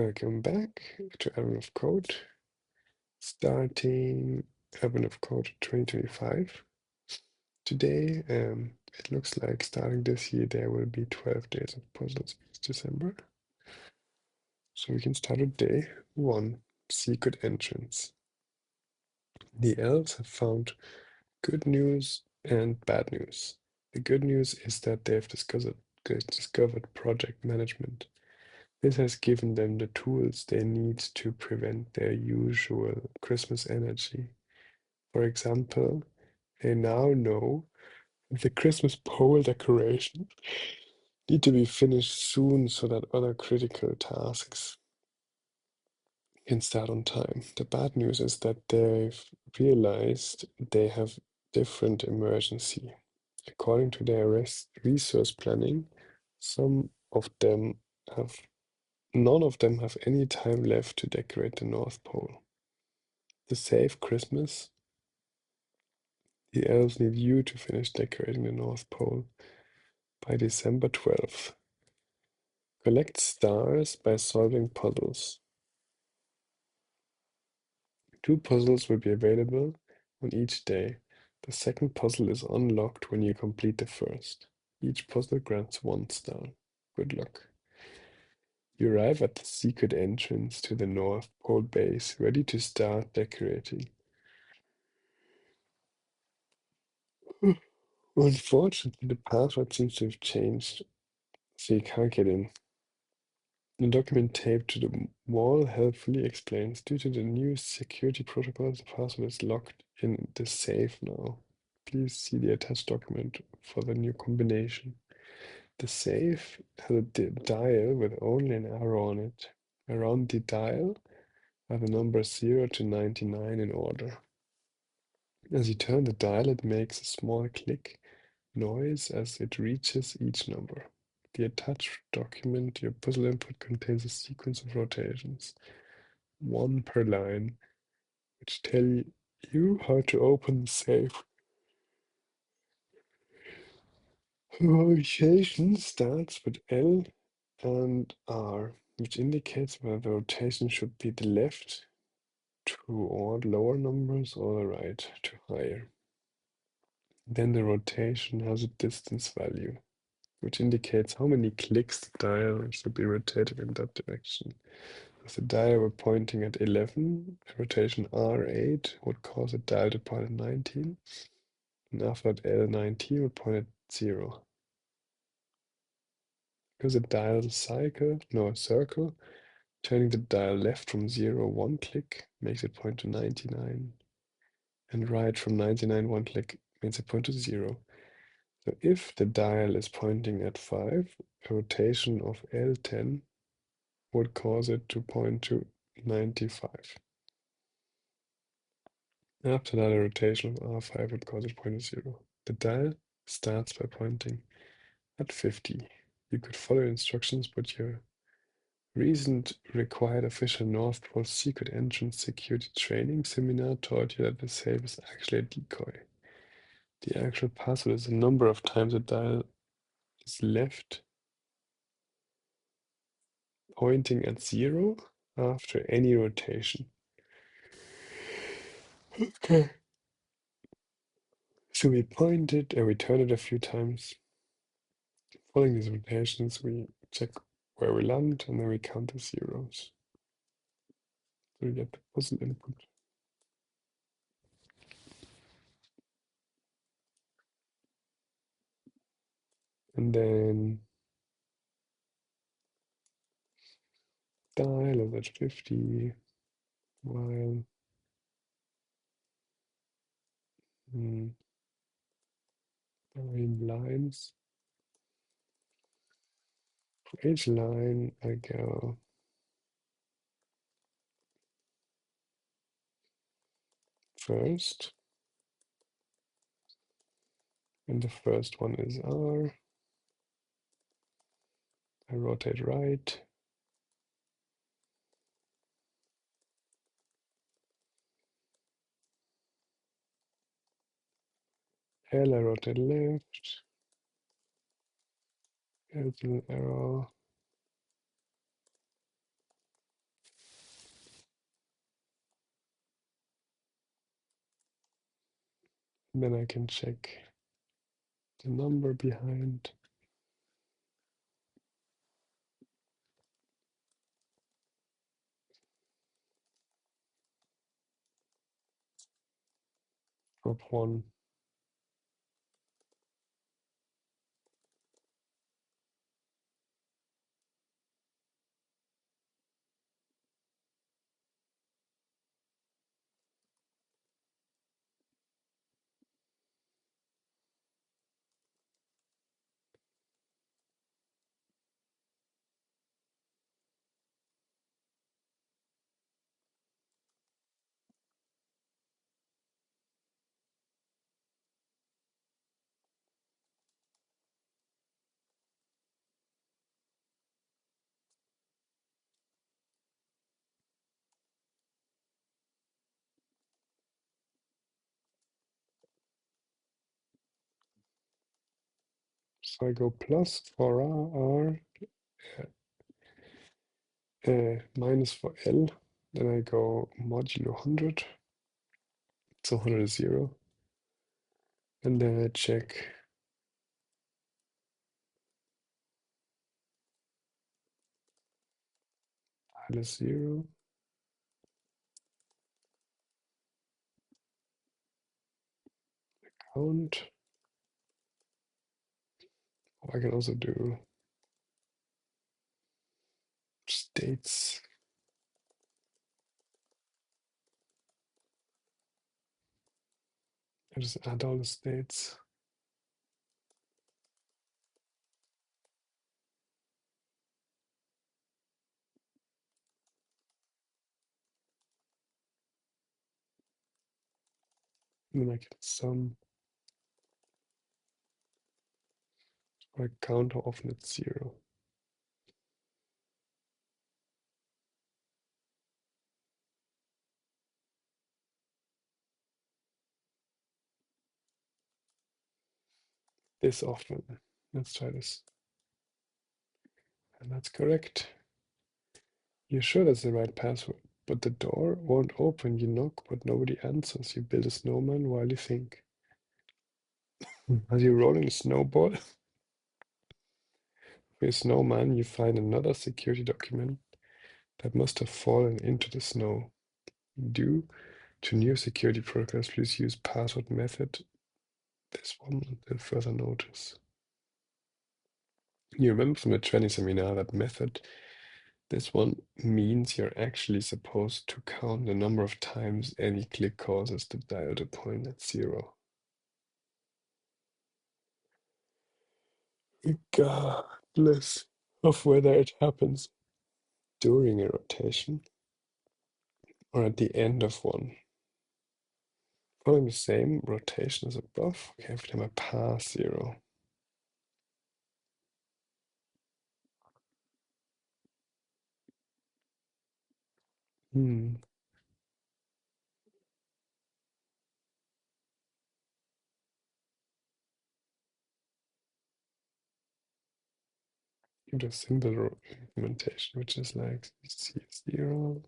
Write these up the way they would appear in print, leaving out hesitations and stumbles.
Welcome back to Advent of Code, starting Advent of Code 2025. Today, it looks like starting this year there will be 12 days of puzzles each December. So we can start with day 1, Secret Entrance. The elves have found good news and bad news. The good news is that they've discovered project management. This has given them the tools they need to prevent their usual Christmas energy. For example, they now know that the Christmas pole decorations need to be finished soon so that other critical tasks can start on time. The bad news is that they've realized they have different emergency. According to their resource planning, some of them have none of them have any time left to decorate the North Pole. To save Christmas, the elves need you to finish decorating the North Pole by December 12th. Collect stars by solving puzzles. 2 puzzles will be available on each day. The second puzzle is unlocked when you complete the first. Each puzzle grants 1 star. Good luck. You arrive at the secret entrance to the North Pole base, ready to start decorating. Unfortunately, the password seems to have changed, so you can't get in. The document taped to the wall helpfully explains, due to the new security protocols, the password is locked in the safe now. Please see the attached document for the new combination. The safe has a dial with only an arrow on it. Around the dial are the numbers 0 to 99 in order. As you turn the dial, it makes a small click noise as it reaches each number. The attached document, your puzzle input, contains a sequence of rotations, 1 per line, which tell you how to open the safe. The rotation starts with L and R, which indicates whether the rotation should be the left toward lower numbers or the right to higher. Then the rotation has a distance value, which indicates how many clicks the dial should be rotated in that direction. If the dial were pointing at 11, a rotation R8 would cause the dial to point at 19, and after that L19 would point at 0. Because the dial is a circle, turning the dial left from 0 one click makes it point to 99, and right from 99 one click makes it point to 0. So if the dial is pointing at 5, a rotation of L10 would cause it to point to 95. After that, a rotation of R5 would cause it to point to 0. The dial starts by pointing at 50. You could follow instructions, but your recent required official North Pole secret entrance security training seminar taught you that the safe is actually a decoy. The actual password is the number of times the dial is left pointing at 0 after any rotation. Okay. So we pointed and we turned it a few times. Following these rotations, we check where we land and then we count the zeros. So we get the puzzle input. And then dial is at 50, while lines. For each line, I go first, and the first one is R. I rotate right. L, I rotate left. There's an arrow. And then I can check the number behind. Drop 1. So I go plus for R, minus for L. Then I go modulo 100. So 100 is 0. And then I check minus 0. Count. I can also do states. I just add all the states. And then I can sum or count how often it's 0. This often. Let's try this. And that's correct. You're sure that's the right password, but the door won't open. You knock, but nobody answers. You build a snowman while you think. As you're rolling a snowball for your snowman, you find another security document that must have fallen into the snow. Due to new security protocols, please use password method this one until further notice. You remember from the training seminar that method, this one means you're actually supposed to count the number of times any click causes the dial to point at 0. Regardless of whether it happens during a rotation or at the end of one. Following the same rotation as above, okay, every time I pass 0. Hmm. Give it a simple implementation, which is like C0.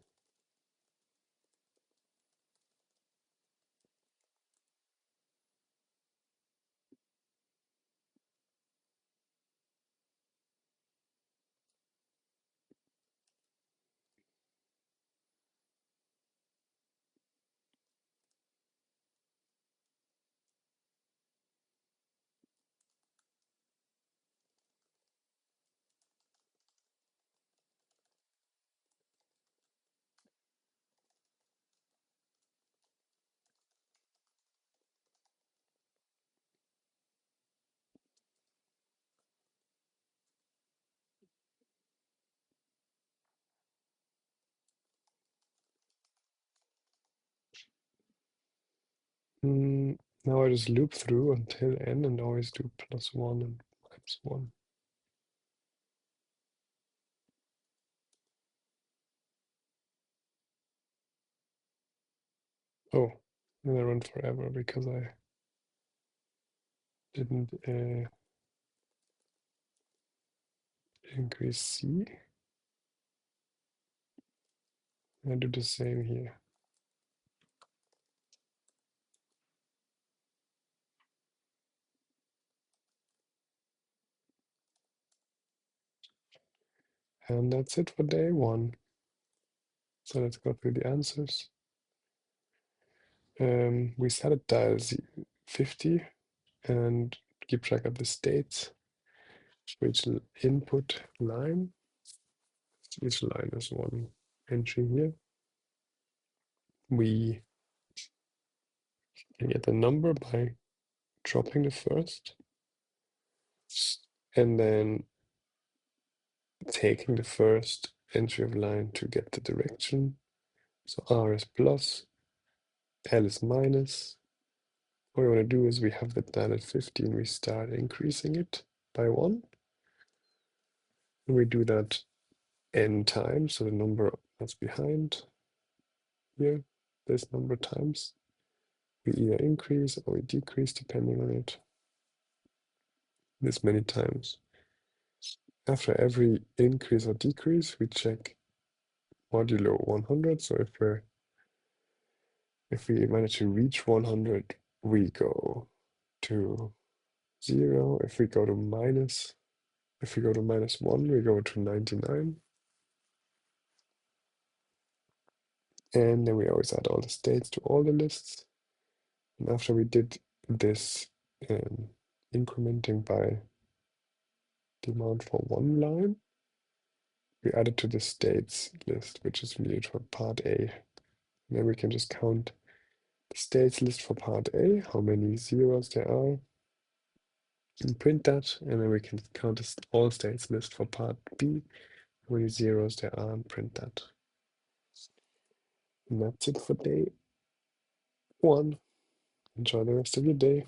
Now I just loop through until n and always do +1 and -1. Oh, and I run forever because I didn't increase C. I do the same here. And that's it for day one. So let's go through the answers. We started dial 50 and keep track of the states for each input line. Each line is one entry here. We can get the number by dropping the first and then taking the first entry of line to get the direction. So R is plus, L is minus. What we want to do is we have the dial at 50 and we start increasing it by 1. And we do that n times, so the number that's behind here, this number times. We either increase or we decrease depending on it this many times. After every increase or decrease, we check modulo 100. So if we manage to reach 100, we go to 0. If we go to minus 1, we go to 99. And then we always add all the states to all the lists. And after we did this incrementing by the amount for one line, we add it to the states list, which is needed for part A. And then we can just count the states list for part A, how many zeros there are, and print that. And then we can count the all states list for part B, how many zeros there are, and print that. And that's it for day one. Enjoy the rest of your day.